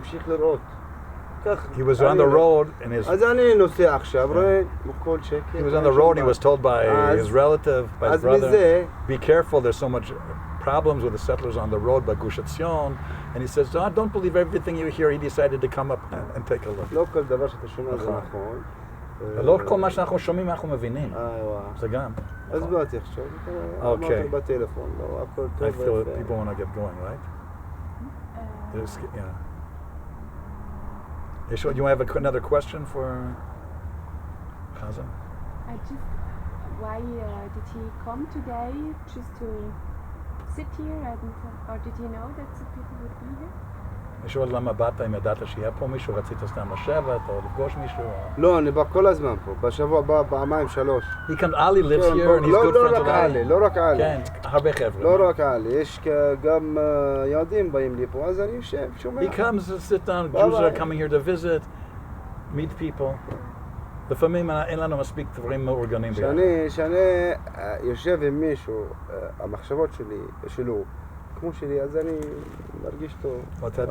המשיך לראות. He was on the road and his... אז אני נוסע עכשיו, רואה כל שקט. He was on the road and he was told by his relative, by his brother, be careful, there's so much problems with the settlers on the road by Gush Etzion. And he says, don't believe everything you hear. He decided to come up and take a look. לא כל דבר שאתה שומע זה נכון. לא כל מה שאנחנו שומעים אנחנו מבינים. זה גם. אז באתי עכשיו, אמרתי בטלפון, לא, הכל טוב. I feel that people want to get going, right? Yeah. You have another question for Chazan? Why did he come today just to sit here, or did he know that some people would be here? אני שואל למה באת, אם ידעת שיהיה פה מישהו, רצית סתם לשבת או לפגוש מישהו? לא, אני בא כל הזמן פה, בשבוע הבא, פעמיים, 3. Ali lives here and he's good friends with Ali. לא רק עלי. כן, הרבה חבר'ה. לא רק עלי, יש גם יהודים באים לי פה, אז אני יושב, שומע. He comes to sit down, Jews are coming here to visit, meet people. לפעמים אין לנו מספיק דברים מאורגנים ביחד. שאני יושב עם מישהו, המחשבות שלי, שלו, כמו שלי, אז אני מרגיש טוב.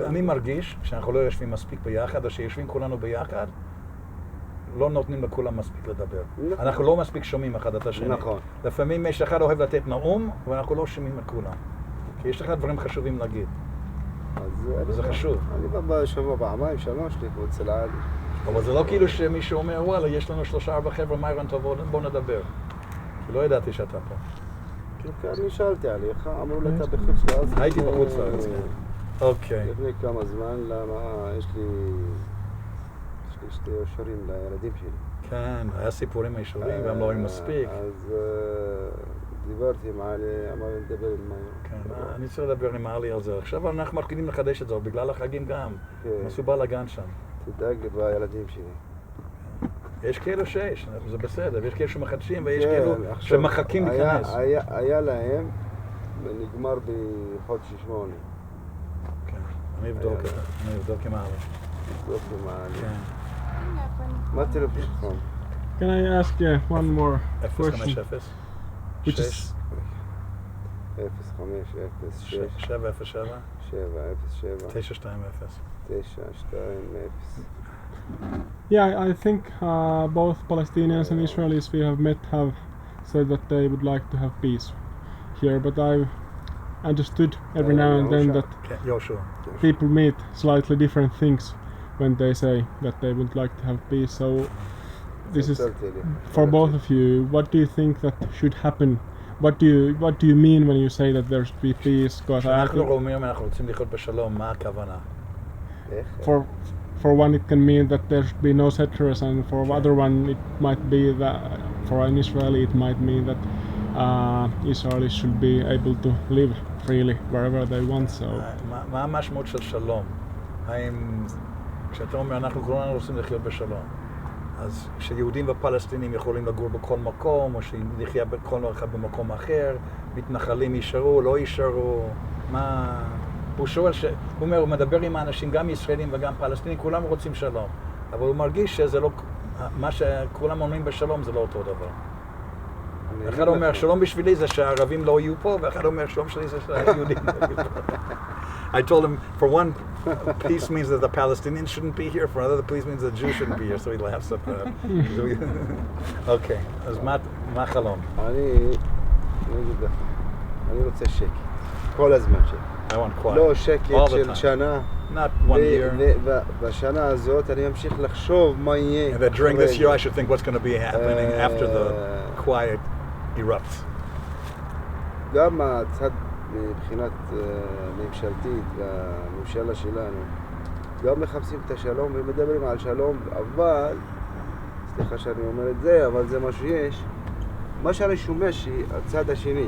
אני מרגיש שאנחנו לא יושבים מספיק ביחד, או שיושבים כולנו ביחד, לא נותנים לכולם מספיק לדבר. אנחנו לא מספיק שומעים אחד את השני. נכון. לפעמים יש אחד אוהב לתת נאום, ואנחנו לא שומעים את כולם. כי יש לך דברים חשובים להגיד. וזה חשוב. אני בא בשבוע פעמיים, 3, לכו אצל עלי. אבל זה לא כאילו שמישהו אומר, וואלה, יש לנו 3-4 חבר'ה מיירן טובות, בוא נדבר. כי לא ידעתי שאתה פה. אני שאלתי עליך, אמרו לי אתה בחוץ לארץ. הייתי בחוץ לארץ, כן. אוקיי. לפני כמה זמן, למה יש לי 2 אישורים לילדים שלי. כן, היה סיפורים אישורים והם לא היו מספיק. אז דיברתי עם עלי, אמר לי לדבר עם מאיר. כן, אני צריך לדבר עם עלי על זה. עכשיו אנחנו מתחילים לחדש את זה, בגלל החגים גם. עשו בלגן שם. תדאג לי בילדים שלי. יש כאלו שיש, זה בסדר, ויש כאלו שמחדשים ויש כאלו שמחכים להיכנס. היה להם, ונגמר בחודש 8. כן, אני אבדוק עם העלי. אבדוק עם העלי. מה טלפון שלך? Can I ask one more question? 050? Which is 0506 707 707 920 920. Yeah, I think both Palestinians and Israelis we have met have said that they would like to have peace here, but I've understood every now and then that people mean slightly different things when they say that they would like to have peace. So this is for both of you. What do you think that should happen? What do you mean when you say that there should be peace? For one it can mean that there should be no settlers, and for other one it might be that for an Israeli it might mean that Israelis should be able to live freely wherever they want. So מה המשמעות של שלום? האם כשאתה אומר אנחנו כולנו רוצים לחיות בשלום, אז שיהודים ופלסטינים יכולים לגור בכל מקום, או שנחיה בכל אחד במקום אחר, מתנחלים יישארו, לא יישארו, מה... הוא שואל, הוא אומר, הוא מדבר עם האנשים, גם ישראלים וגם פלסטינים, כולם רוצים שלום. אבל הוא מרגיש שזה לא, מה שכולם אומרים בשלום זה לא אותו דבר. אחד אומר, שלום בשבילי זה שהערבים לא יהיו פה, ואחד אומר, שלום שלי זה שהיהודים לא יהיו פה. I told him, for one, peace means that the Palestinians shouldn't be here, for another, peace means that the Jews shouldn't be here, so he laughs at that. Okay, אז מה החלום? אני רוצה שקט, כל הזמן שקט. I want quiet. לא שקט של שנה. Not one year. ובשנה הזאת אני אמשיך לחשוב מה יהיה. And that during this year I should think what's going to be happening after the quiet erupts. גם הצד מבחינת ממשלתית והממשלה שלנו, גם מחפשים את השלום ומדברים על שלום, אבל, סליחה שאני אומר את זה, אבל זה מה שיש. מה שאני שומע שהצד השני,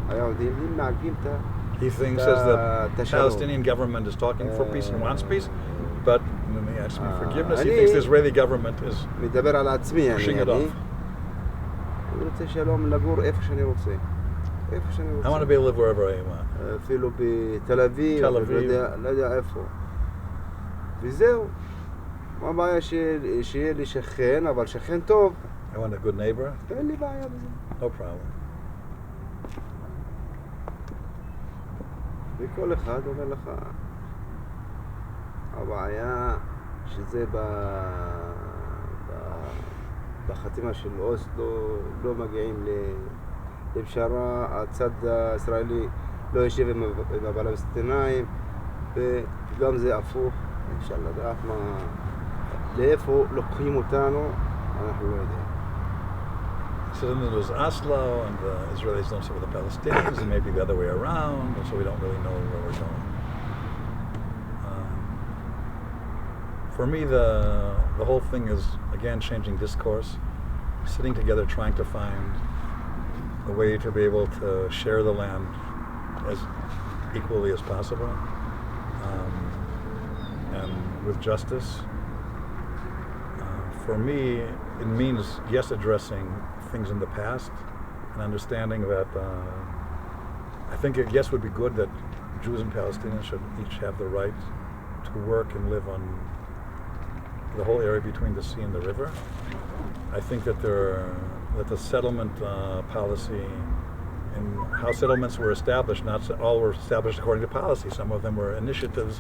היהודים מעגים את השלום. He thinks as the Palestinian government is talking for peace and wants peace, but when they ask me forgiveness, he thinks the Israeli government is מדבר על עצמי, pushing it off. אני רוצה שלום לגור איפה שאני רוצה. I want to be able to live wherever I want. אפילו בתל אביב, לא יודע איפה. וזהו. מה הבעיה שיהיה לי שכן, אבל שכן טוב. I want a good neighbor. אין לי בעיה בזה. No problem. וכל אחד אומר לך, הבעיה שזה בחתימה של אוסלו לא מגיעים לפשרה, הצד הישראלי לא יושב עם הפלסטינאים, וגם זה הפוך, אפשר לדעת לאיפה לוקחים אותנו, אנחנו לא יודעים. So then there's Oslo, and the Israelis don't sit with the Palestinians, and maybe the other way around, and so we don't really know where we're going. For me, the whole thing is, again, changing discourse, sitting together, trying to find a way to be able to share the land as equally as possible, and with justice. For me, it means, yes, addressing things in the past and understanding that I think it, yes, would be good that Jews and Palestinians should each have the right to work and live on the whole area between the sea and the river. I think that that the settlement policy and how settlements were established, not all were established according to policy. Some of them were initiatives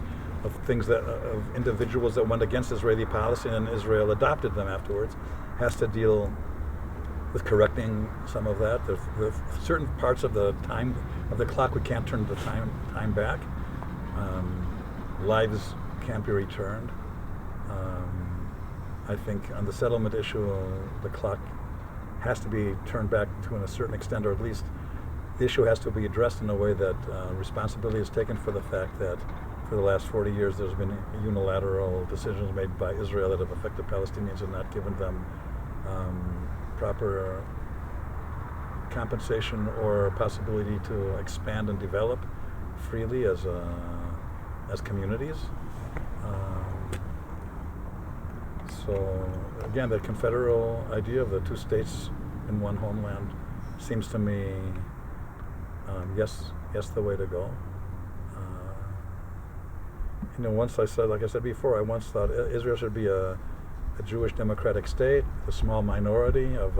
of things that of individuals that went against Israeli policy, and Israel adopted them afterwards. Has to deal with correcting some of that. There's certain parts of the time of the clock we can't turn the time back. Lives can't be returned. I think on the settlement issue, the clock has to be turned back to a certain extent, or at least the issue has to be addressed in a way that responsibility is taken for the fact that for the last 40 years there's been unilateral decisions made by Israel that have affected Palestinians and not given them proper compensation or possibility to expand and develop freely as communities. So again, the confederal idea of the two states in one homeland seems to me, yes, the way to go. Once I said, like I said before, I once thought Israel should be a Jewish democratic state, a small minority of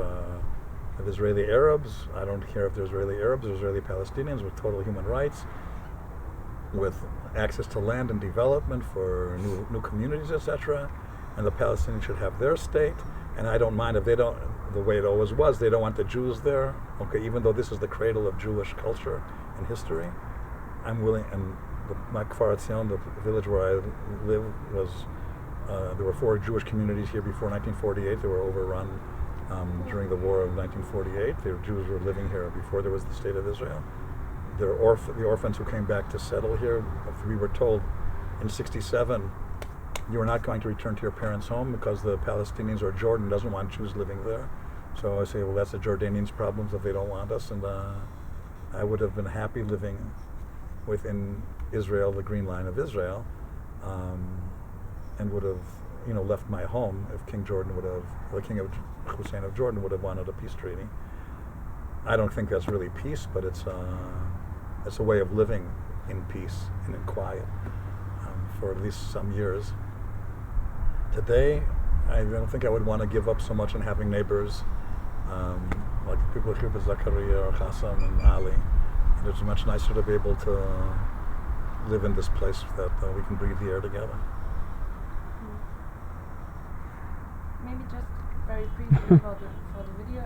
Israeli Arabs. I don't care if they're Israeli Arabs or Israeli Palestinians, with total human rights, with access to land and development for new communities, etc. And the Palestinians should have their state. And I don't mind if they don't, the way it always was, they don't want the Jews there. Okay, even though this is the cradle of Jewish culture and history, I'm willing. And my Kfar Etzion, the village where I live, was there were 4 Jewish communities here before 1948. They were overrun during the war of 1948. The Jews were living here before there was the state of Israel. The orphans who came back to settle here, we were told in '67, you are not going to return to your parents' home because the Palestinians or Jordan doesn't want Jews living there. So I say, well, that's the Jordanians' problems if they don't want us. And I would have been happy living within Israel, the Green Line of Israel, and would have, left my home if King Jordan would have, the King of Hussein of Jordan would have wanted a peace treaty. I don't think that's really peace, but it's a way of living in peace and in quiet for at least some years. Today, I don't think I would want to give up so much on having neighbors like people here with Zachariah or Hassan and Ali. And it's much nicer to be able to live in this place that we can breathe the air together. Maybe just very briefly for the video,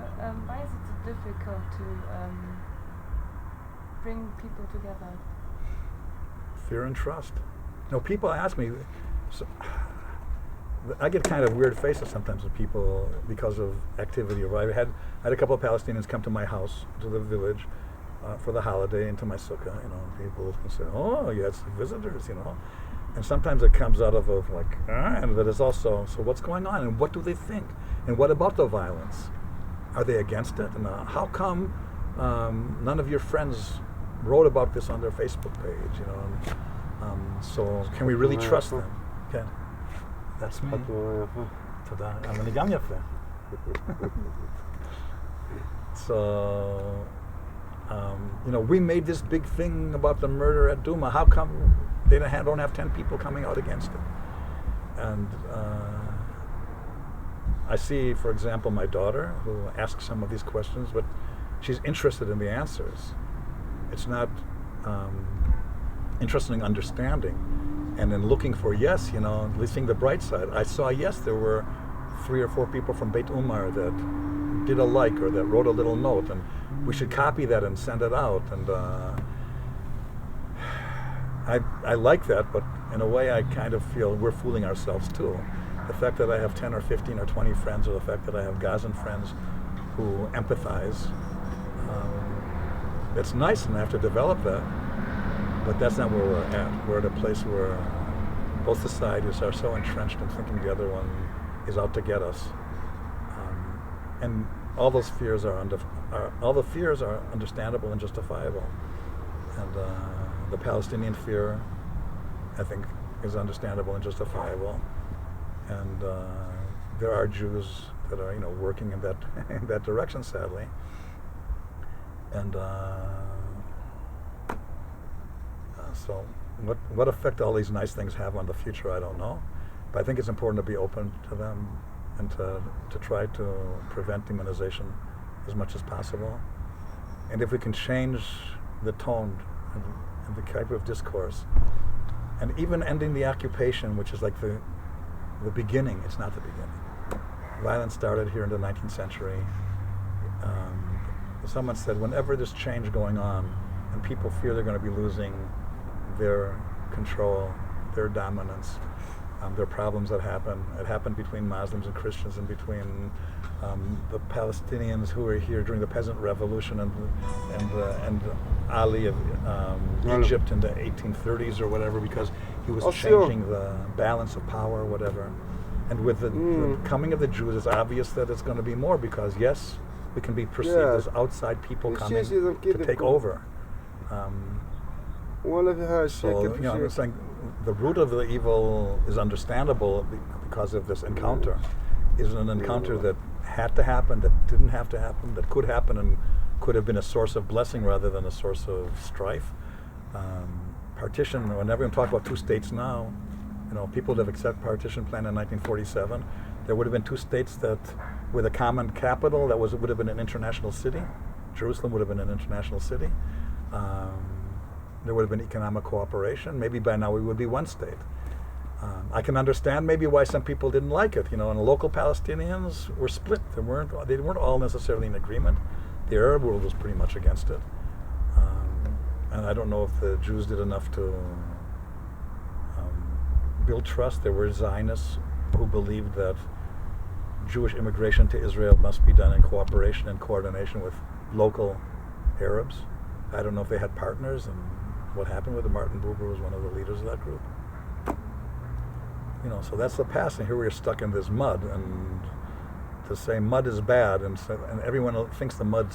why is it so difficult to bring people together? Fear and trust. People ask me, so, I get kind of weird faces sometimes with people because of activity. I had a couple of Palestinians come to my house, to the village, for the holiday, into my sukkah. People can say, "Oh, you had some visitors," and sometimes it comes out of and that is also, so what's going on, and what do they think, and what about the violence? Are they against it? And how come none of your friends wrote about this on their Facebook page? So can we really trust them? Okay. That's me. תודה. אבל אני גם יפה. So, we made this big thing about the murder at Duma. How come they don't have 10 people coming out against it? And I see, for example, my daughter, who asks some of these questions, but she's interested in the answers. It's not interested in understanding. And in looking for yes, you know, at least seeing the bright side, I saw yes, there were 3 or 4 people from Beit Umar that did a like or that wrote a little note, and we should copy that and send it out. And I like that, but in a way I kind of feel we're fooling ourselves too. The fact that I have 10 or 15 or 20 friends, or the fact that I have Gazan friends who empathize, it's nice and I have to develop that, but that's not where we're at. We're at a place where both societies are so entrenched in thinking the other one is out to get us. And all those fears are understandable and justifiable. And the Palestinian fear, I think, is understandable and justifiable. And there are Jews that are, you know, working in that in that direction, sadly. And so, what effect all these nice things have on the future, I don't know. But I think it's important to be open to them and to try to prevent demonization as much as possible. And if we can change the tone and the type of discourse, and even ending the occupation, which is like the beginning, it's not the beginning. Violence started here in the 19th century. Someone said, whenever there's change going on and people fear they're going to be losing their control, their dominance, there are problems that happen. It happened between Muslims and Christians, and between the Palestinians who were here during the Peasant Revolution and Ali of Egypt in the 1830s or whatever, because he was changing the balance of power or whatever. And with the coming of the Jews, it's obvious that it's going to be more, because yes, we can be perceived as outside people coming to take over. So, you know, I'm saying the root of the evil is understandable because of this encounter. Is an encounter that had to happen, that didn't have to happen, that could happen and could have been a source of blessing rather than a source of strife. Partition, whenever we talk about 2 states now, you know, people that have accepted partition plan in 1947, there would have been 2 states that with a common capital that would have been an international city. Jerusalem would have been an international city. There would have been economic cooperation. Maybe by now we would be 1 state. I can understand maybe why some people didn't like it. You know, and the local Palestinians were split. They weren't all necessarily in agreement. The Arab world was pretty much against it. And I don't know if the Jews did enough to build trust. There were Zionists who believed that Jewish immigration to Israel must be done in cooperation and coordination with local Arabs. I don't know if they had partners, and what happened with it. Martin Buber was one of the leaders of that group. You know, so that's the past, and here we are stuck in this mud, and to say mud is bad, and everyone thinks the mud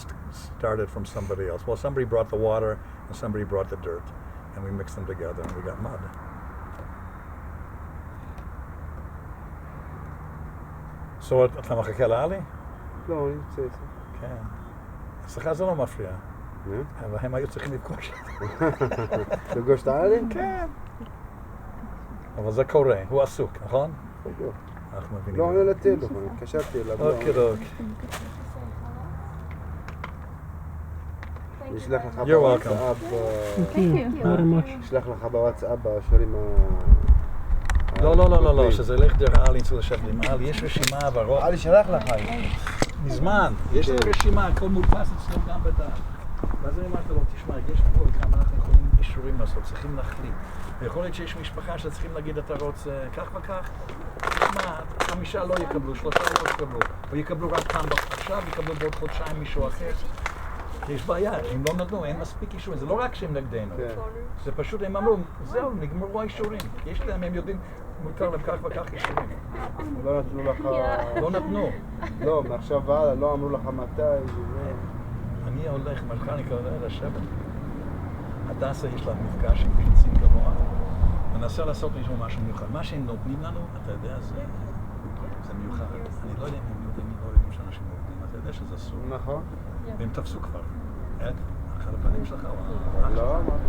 started from somebody else. Well, somebody brought the water, and somebody brought the dirt, and we mixed them together, and we got mud. So, אתה מחכה לעלי? לא, אני רוצה את זה. כן. אצלך זה לא מפריע. אבל הם היו צריכים לפגוש. לפגוש את העלי? כן. אבל זה קורה, הוא עסוק, נכון? אנחנו מבינים. לא, אני לטלפון, התקשרתי אליו. אוקיי. נשלח לך You're welcome. נשלח לך בוואטסאפ בשירים לא, שזה ילך דרך עלי, צריך לשבת עם עלי, יש רשימה עברות. עלי שלח לך. מזמן, יש לנו רשימה, הכל מודפס אצלנו גם בדף. ואז אני אמרתי לו, תשמע, יש פה כמה אנחנו יכולים אישורים לעשות, צריכים להחליט. ויכול להיות שיש משפחה שצריכים להגיד, אתה רוצה כך וכך, תשמע, 5 לא יקבלו, 3 לא יקבלו, או יקבלו רק פעם עכשיו, יקבלו בעוד חודשיים מישהו אחר. יש בעיה, הם לא נתנו, אין מספיק אישורים, זה לא רק שהם נגדנו, זה פשוט, הם אמרו, זהו, נגמרו האישורים, יש להם, הם יודעים, מותר להם כך וכך אישורים. לא נתנו לך... לא נתנו. לא, מעכשיו והלאה, לא אמרו לך מתי, אני הולך, מחר אני קורא לשבת. הדסה יש לה מפגש עם חיצים גבוה. ננסה לעשות משהו מיוחד. מה שהם נותנים לנו, אתה יודע, זה מיוחד. אני לא יודע אם הם יודעים שאנשים עובדים, אתה יודע שזה אסור. נכון. והם תפסו כבר. אחד הפנים שלך? לא, אמרתי.